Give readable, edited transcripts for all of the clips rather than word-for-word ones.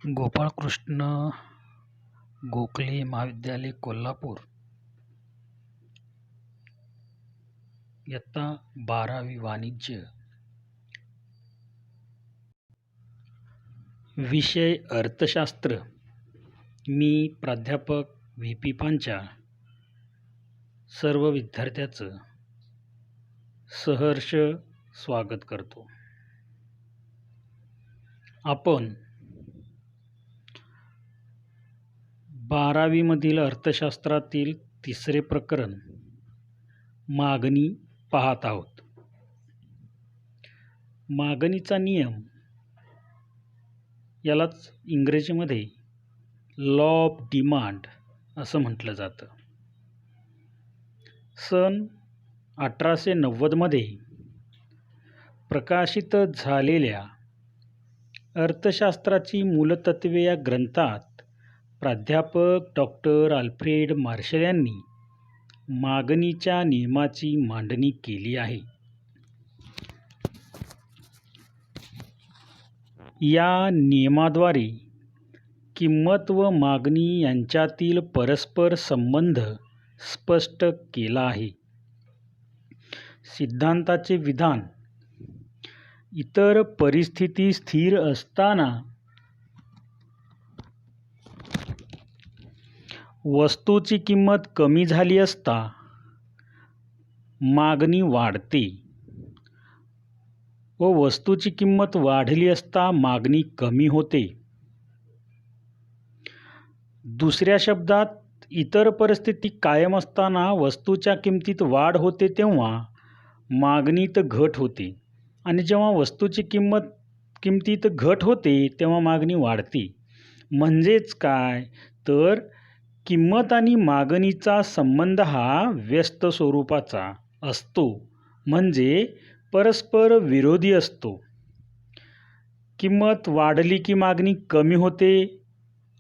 गोपाळकृष्ण गोखले महाविद्यालय कोल्हापूर इयत्ता 12वी वाणिज्य, विषय अर्थशास्त्र. मी प्राध्यापक व्ही.पी. पांचाळ सर्व विद्यार्थ्यांचं सहर्ष स्वागत करतो. आपण 12वी मधील अर्थशास्त्रातील तिसरे प्रकरण मागणी पाहत आहोत. मागणीचा नियम यालाच इंग्रजीमध्ये लॉ ऑफ डिमांड असं म्हटलं जातं. सन 1890 मध्ये प्रकाशित झालेल्या अर्थशास्त्राची मूलतत्वे या ग्रंथात प्राध्यापक डॉक्टर अल्फ्रेड मार्शल यांनी मागणीच्या नियमाची मांडणी केली आहे. या नियमाद्वारे किंमत व मागणी यांच्यातील परस्पर संबंध स्पष्ट केला आहे. सिद्धांताचे विधान: इतर परिस्थिती स्थिर असताना वस्तूची किंमत कमी झाली असता मागणी वाढते व वस्तूची किंमत वाढली असता मागणी कमी होते. दुसऱ्या शब्दात, इतर परिस्थिती कायम असताना वस्तूच्या किमतीत वाढ होते तेव्हा मागणीत घट होते आणि जेव्हा वस्तूची किमतीत घट होते तेव्हा मागणी वाढते. म्हणजेच काय तर किंमत आणि मागणीचा संबंध हा व्यस्त स्वरूपाचा असतो, म्हणजे परस्पर विरोधी असतो. किंमत वाढली की मागणी कमी होते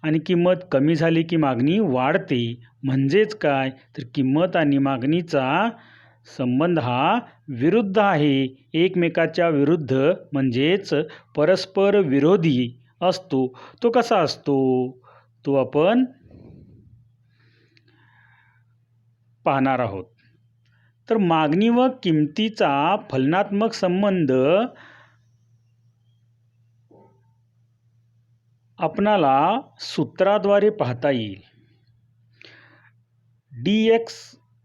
आणि किंमत कमी झाली की मागणी वाढते. म्हणजेच काय तर किंमत आणि मागणीचा संबंध हा विरुद्ध आहे, एकमेकाच्या विरुद्ध, म्हणजेच परस्पर विरोधी असतो. तो कसा असतो तो आपण पाहणार आहोत. तर मागणी व किमतीचा फलनात्मक संबंध आपणाला सूत्राद्वारे पाहता येईल. dx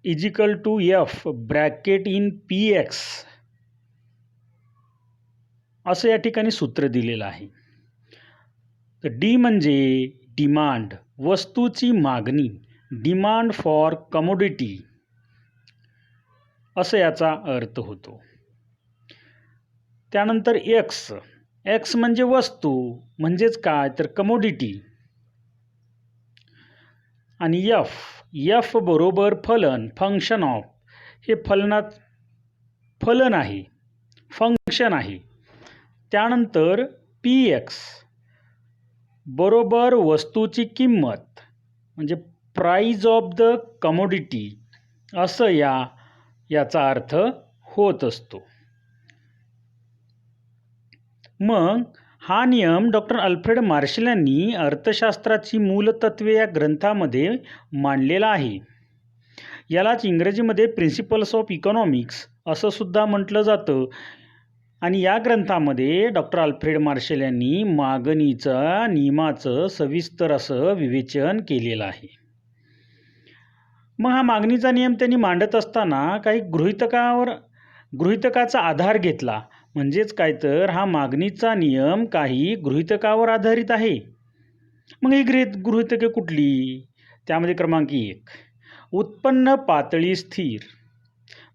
= f bracket in px असं या ठिकाणी सूत्र दिलेलं आहे. तर डी म्हणजे डिमांड, वस्तूची मागणी, डिमांड फॉर कमोडिटी असं याचा अर्थ होतो. त्यानंतर एक्स म्हणजे वस्तू, म्हणजेच काय तर कमोडिटी, आणि एफ बरोबर फलन, फंक्शन ऑफ, हे फलन आहे, फंक्शन आहे. त्यानंतर px बरोबर वस्तूची किंमत म्हणजे प्राइस ऑफ द कमोडिटी असं याचा अर्थ होत असतो. मग हा नियम डॉक्टर अल्फ्रेड मार्शल यांनी अर्थशास्त्राची मूलतत्वे या ग्रंथामध्ये मांडलेला आहे. यालाच इंग्रजीमध्ये प्रिन्सिपल्स ऑफ इकॉनॉमिक्स असं सुद्धा म्हटलं जातं. आणि या ग्रंथामध्ये डॉक्टर अल्फ्रेड मार्शल यांनी मागणीच्या नियमाचं सविस्तर असं विवेचन केलेलं आहे. मग हा मागणीचा नियम त्यांनी मांडत असताना काही गृहीतकाचा आधार घेतला. म्हणजेच काय तर हा मागणीचा नियम काही गृहीतकावर आधारित आहे. मग ही गृहीतके कुठली? त्यामध्ये क्रमांक 1, उत्पन्न पातळी स्थिर.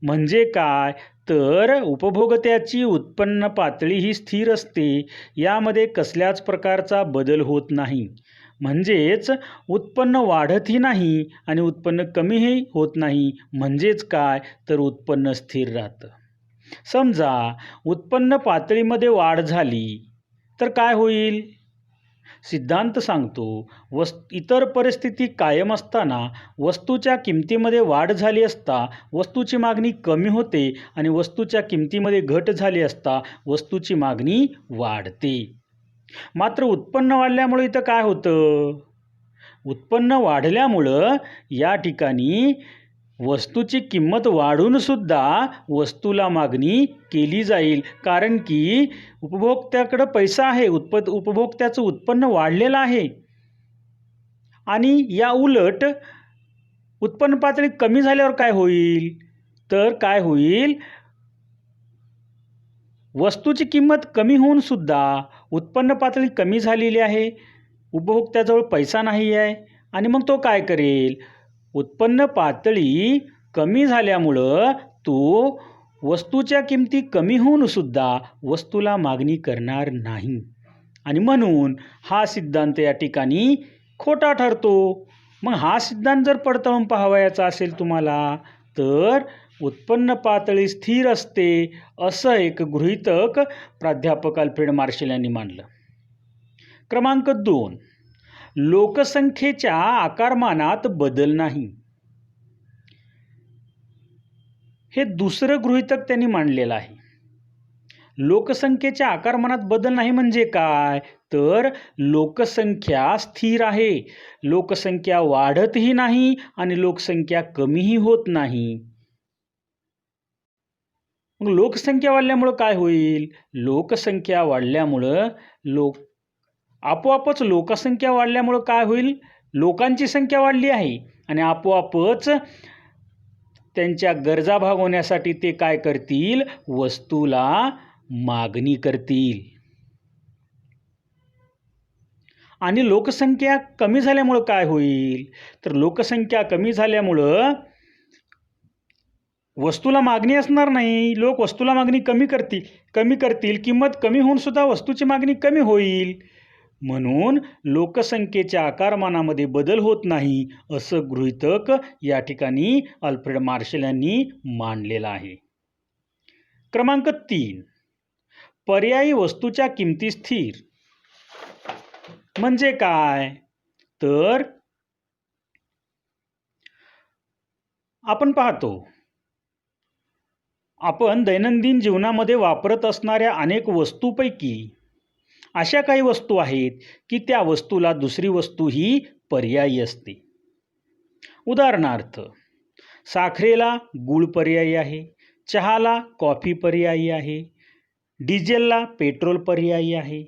म्हणजे काय तर उपभोगत्याची उत्पन्न पातळी ही स्थिर असते, यामध्ये कसल्याच प्रकारचा बदल होत नाही. म्हणजेच उत्पन्न वाढतही नाही आणि उत्पन्न कमीही होत नाही. म्हणजेच काय तर उत्पन्न स्थिर राहतं. समजा उत्पन्न पातळीमध्ये वाढ झाली तर काय होईल? सिद्धांत सांगतो, इतर परिस्थिती कायम असताना वस्तूच्या किमतीमध्ये वाढ झाली असता वस्तूची मागणी कमी होते आणि वस्तूच्या किमतीमध्ये घट झाली असता वस्तूची मागणी वाढते. मात्र उत्पन्न वाढल्यामुळे इथं काय होतं? उत्पन्न वाढल्यामुळं या ठिकाणी वस्तूची किंमत वाढून सुद्धा वस्तूला मागणी केली जाईल, कारण की उपभोक्त्याकडं पैसा आहे, उपभोक्त्याचं उत्पन्न वाढलेलं आहे. आणि या उलट उत्पन्न पातळी कमी झाल्यावर काय होईल? तर काय होईल? वस्तूची किंमत कमी होऊन सुद्धा उत्पन्न पातळी कमी झालेली आहे, उपभोक्त्याजवळ पैसा नाही आहे आणि मग तो काय करेल? उत्पन्न पातळी कमी झाल्यामुळं तो वस्तूच्या किमती कमी होऊन सुद्धा वस्तूला मागणी करणार नाही आणि म्हणून हा सिद्धांत या ठिकाणी खोटा ठरतो. मग हा सिद्धांत जर पडताळून पाहावयाचा असेल तुम्हाला, तर उत्पन्न पातळी स्थिर असते असं एक गृहीतक प्राध्यापक अल्फ्रेड मार्शल यांनी मांडलं. क्रमांक 2, लोकसंख्येच्या आकारमानात बदल नाही. हे दुसरं गृहीतक त्यांनी मांडलेलं आहे. लोकसंख्येच्या आकारमानात बदल नाही म्हणजे काय? तर लोकसंख्या स्थिर आहे, लोकसंख्या वाढतही नाही आणि लोकसंख्या कमीही होत नाही. मग लोकसंख्या वाढल्यामुळं काय होईल? लोकसंख्या वाढल्यामुळं आपोआपच लोकसंख्या वाढल्यामुळं काय होईल? लोकांची संख्या वाढली आहे आणि आपोआपच त्यांच्या गरजा भागवण्यासाठी ते काय करतील? वस्तूला मागणी करतील. आणि लोकसंख्या कमी झाल्यामुळं काय होईल? तर लोकसंख्या कमी झाल्यामुळं वस्तूला मागणी असणार नाही, लोक वस्तूला मागणी कमी करतील, किंमत कमी होऊन सुद्धा वस्तूची मागणी कमी होईल. म्हणून लोकसंख्येच्या आकारमानामध्ये बदल होत नाही असं गृहीतक या ठिकाणी अल्फ्रेड मार्शल यांनी मांडलेलं आहे. क्रमांक 3, पर्यायी वस्तूच्या किमती स्थिर म्हणजे काय? तर आपण पाहतो, आपण दैनंदिन जीवनामध्ये वापरत असणाऱ्या अनेक वस्तूपैकी अशा काही वस्तू आहेत की त्या वस्तूला दुसरी वस्तू ही पर्यायी असते. उदाहरणार्थ, साखरेला गूळ पर्यायी आहे, चहाला कॉफी पर्यायी आहे, डिझेलला पेट्रोल पर्यायी आहे.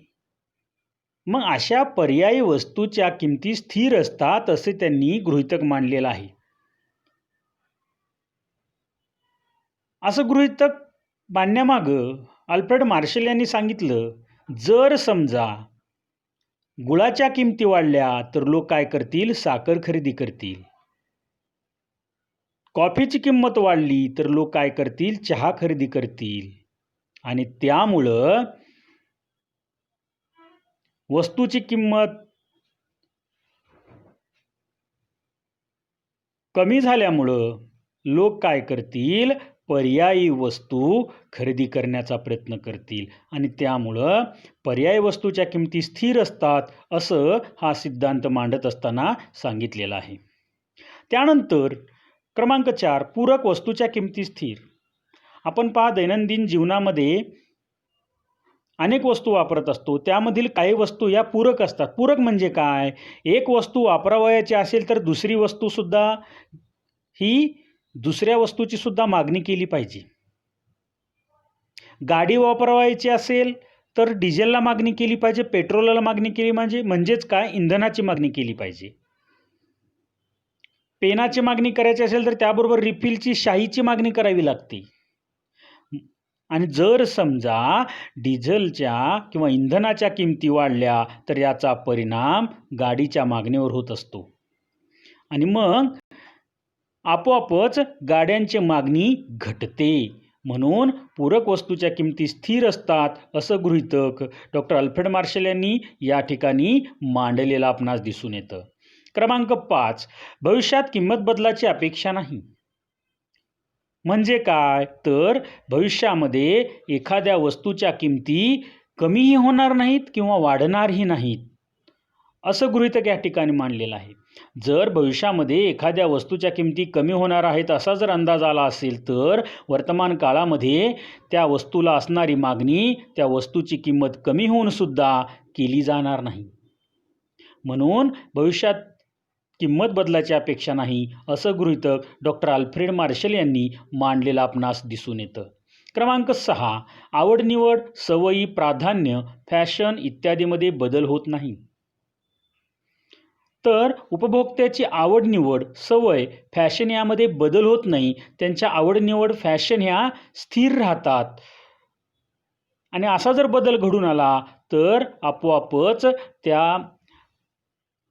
मग अशा पर्यायी वस्तूच्या किमती स्थिर असतात असे त्यांनी गृहीतक मांडलेलं आहे. असं गृहीतक मांडण्यामागं अल्फ्रेड मार्शल यांनी सांगितलं, जर समजा गुळाच्या किमती वाढल्या तर लोक काय करतील? साखर खरेदी करतील. कॉफीची किंमत वाढली तर लोक काय करतील? चहा खरेदी करतील. आणि त्यामुळं वस्तूची किंमत कमी झाल्यामुळं लोक काय करतील? पर्यायी वस्तू खरेदी करण्याचा प्रयत्न करतील आणि त्यामुळं पर्यायी वस्तूच्या किमती स्थिर असतात असं हा सिद्धांत मांडत असताना सांगितलेला आहे. त्यानंतर क्रमांक 4, पूरक वस्तूच्या किमती स्थिर. आपण पहा, दैनंदिन जीवनामध्ये अनेक वस्तू वापरत असतो, त्यामधील काही वस्तू या पूरक असतात. पूरक म्हणजे काय? एक वस्तू वापरावयाची असेल तर दुसरी वस्तूसुद्धा ही दुसऱ्या वस्तूची सुद्धा मागणी केली पाहिजे. गाडी वापरावयाची असेल तर डिझेलला मागणी केली पाहिजे, पेट्रोलला मागणी केली म्हणजेच काय? इंधनाची मागणी केली पाहिजे. पेनाची मागणी करायची असेल तर त्याबरोबर रिफिलची, शाईची मागणी करावी लागते. आणि जर समजा डिझेलच्या किंवा इंधनाच्या किमती वाढल्या तर याचा परिणाम गाडीच्या मागणीवर होत असतो आणि मग आपोआपच गाड्यांची मागणी घटते. म्हणून पूरक वस्तूच्या किमती स्थिर असतात असं गृहीतक डॉक्टर अल्फ्रेड मार्शल यांनी या ठिकाणी मांडलेलं आपणास दिसून येतं. क्रमांक 5, भविष्यात किंमत बदलाची अपेक्षा नाही. म्हणजे काय? तर भविष्यामध्ये एखाद्या वस्तूच्या किमती कमीही होणार नाहीत किंवा वाढणारही नाहीत असं गृहीतक या ठिकाणी मांडलेलं आहे. जर भविष्यामध्ये एखाद्या वस्तूच्या किमती कमी होणार आहेत असा जर अंदाज आला असेल तर वर्तमान काळामध्ये त्या वस्तूला असणारी मागणी, त्या वस्तूची किंमत कमी होऊन सुद्धा केली जाणार नाही. म्हणून भविष्यात किंमत बदलाची अपेक्षा नाही असं गृहीतक डॉक्टर अल्फ्रेड मार्शल यांनी मांडलेलं आपणास दिसून येतं. क्रमांक 6. आवड निवड, सवयी, प्राधान्य, फॅशन इत्यादीमध्ये बदल होत नाही. तर उपभोक्त्याची आवड निवड, सवय, फॅशन यामध्ये बदल होत नाही. त्यांच्या आवड निवड, फॅशन ह्या स्थिर राहतात. आणि असा जर बदल घडून आला तर आपोआपच त्या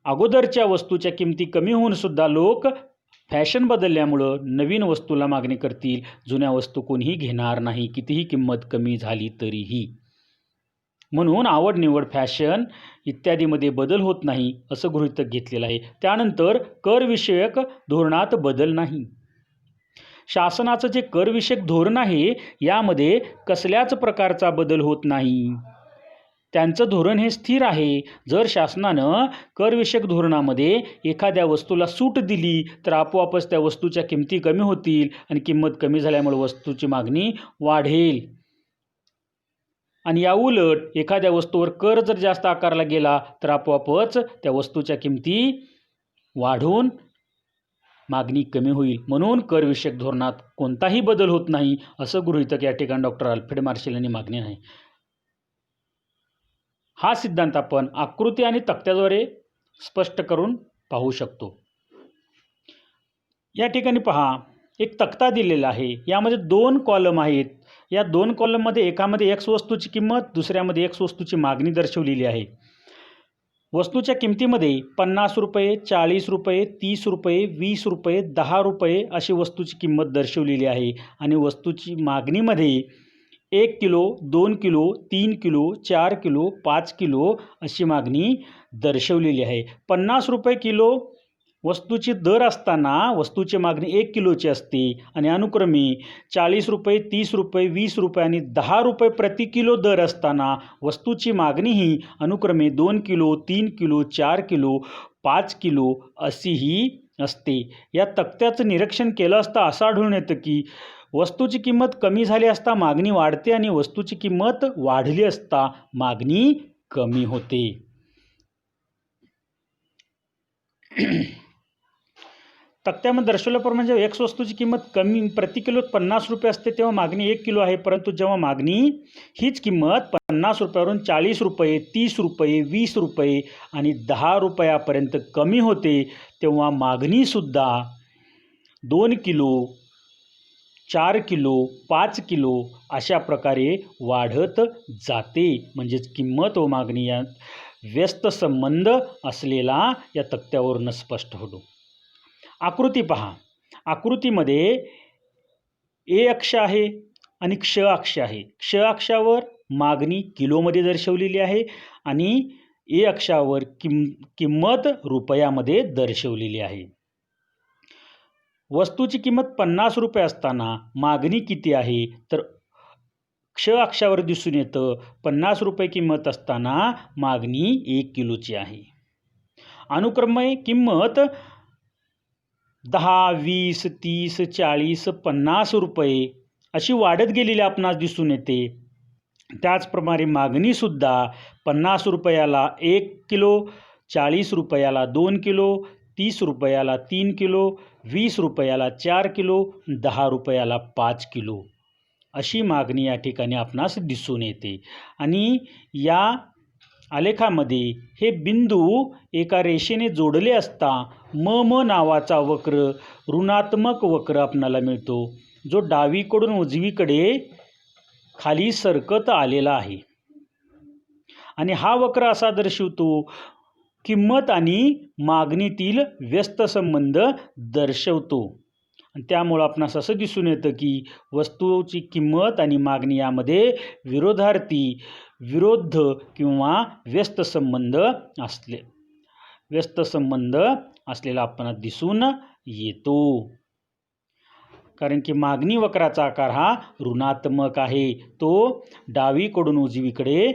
अगोदरच्या वस्तूच्या किमती कमी होऊन सुद्धा लोक फॅशन बदलल्यामुळं नवीन वस्तूला मागणी करतील. जुन्या वस्तू कोणीही घेणार नाही, कितीही किंमत कमी झाली तरीही. म्हणून आवड निवड, फॅशन इत्यादीमध्ये बदल होत नाही असं गृहीतक घेतलेलं आहे. त्यानंतर करविषयक धोरणात बदल नाही. शासनाचं जे करविषयक धोरण आहे यामध्ये कसल्याच प्रकारचा बदल होत नाही. त्यांचं धोरण हे स्थिर आहे. जर शासनानं करविषयक धोरणामध्ये एखाद्या वस्तूला सूट दिली तर आपोआपच त्या वस्तूच्या किमती कमी होतील आणि किंमत कमी झाल्यामुळे वस्तूची मागणी वाढेल. आणि या उलट एखाद्या वस्तूवर कर जर जास्त आकारला गेला तर आपोआपच त्या वस्तूच्या किमती वाढून मागणी कमी होईल. म्हणून करविषयक धोरणात कोणताही बदल होत नाही असं गृहीतक या ठिकाणी डॉक्टर अल्फ्रेड मार्शल यांनी मागणी नाही. हा सिद्धांत आपण आकृती आणि तक्त्याद्वारे स्पष्ट करून पाहू शकतो. या ठिकाणी पहा, एक तक्ता दिलेला आहे. यामध्ये 2 कॉलम आहेत. या 2 कॉलममध्ये एकामध्ये X वस्तूची किंमत, दुसऱ्यामध्ये X वस्तूची मागणी दर्शवलेली आहे. वस्तूच्या किमतीमध्ये 50 रुपये, 40 रुपये, 30 रुपये, 20 रुपये, 10 रुपये अशी वस्तूची किंमत दर्शवलेली आहे. आणि वस्तूची मागणीमध्ये 1 kilo, 2 kilo, 3 kilo, 4 kilo, 5 kilo अशी मागणी दर्शवलेली आहे. 50 रुपये किलो वस्तूची दर असताना वस्तूची मागणी 1 किलोची असते आणि अनुक्रमे 40 रुपये, 30 रुपये, 20 रुपये आणि 10 रुपये प्रति किलो दर असताना वस्तूची मागणी ही अनुक्रमे 2 किलो, 3 किलो, 4 किलो, 5 किलो अशीही असते. या तक्त्याचं निरीक्षण केलं असता असं आढळून येतं की वस्तूची किंमत कमी झाली असता मागणी वाढते आणि वस्तूची किंमत वाढली असता मागणी कमी होते. तक्त्यामध्ये दर्शवल्याप्रमाणे X वस्तूची किंमत कमी प्रति किलो 50 रुपये असते तेव्हा मागणी 1 किलो आहे. परंतु जेव्हा मागणी हीच किंमत 50 रुपयावरून 40 रुपये, 30 रुपये, 20 रुपये आणि 10 रुपयापर्यंत कमी होते तेव्हा मागणीसुद्धा 2 किलो, 4 किलो, 5 किलो अशा प्रकारे वाढत जाते. म्हणजेच किंमत व मागणी यात व्यस्त संबंध असलेला या तक्त्यावरून स्पष्ट होतो. आकृती पहा. आकृतीमध्ये ए अक्ष आहे आणि क्ष अक्ष आहे. क्ष अक्षावर मागणी किलोमध्ये दर्शवलेली आहे आणि ए अक्षावर किंमत रुपयामध्ये दर्शवलेली आहे. वस्तूची किंमत 50 रुपये असताना मागणी किती आहे तर क्ष अक्षावर दिसून येतं 50 रुपये किंमत असताना मागणी 1 किलोची आहे. अनुक्रमे किंमत 10, 20, 30, 40, 50 रुपये अशी वाढत गेलेली आपणास दिसून येते. त्याचप्रमाणे मागणीसुद्धा 50 रुपयाला 1 किलो, 40 रुपयाला 2 किलो, 30 रुपयाला 3 किलो, 20 रुपयाला 4 किलो, 10 रुपयाला 5 किलो अशी मागणी या ठिकाणी आपणास दिसून येते. आणि या आलेखामध्ये हे बिंदू एका रेषेने जोडले असता म नावाचा वक्र, ऋणात्मक वक्र आपणाला मिळतो जो डावीकडून उजवीकडे खाली सरकत आलेला आहे. आणि हा वक्र असा दर्शवतो किंमत आणि मागणीतील व्यस्त संबंध दर्शवतो. आणि त्यामुळं आपणास असं दिसून येतं की वस्तूची किंमत आणि मागणी यामध्ये विरोध किंवा व्यस्त संबंध असलेला आपणास दिसून येतो. कारण की मागणी वक्राचा आकार हा ऋणात्मक आहे. तो डावीकडून उजवीकडे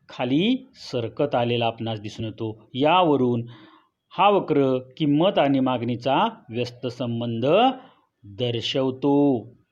खाली सरकत आलेला आपणास दिसून येतो. यावरून हा वक्र किंमत आणि मागणीचा व्यस्त संबंध दर्शवतो.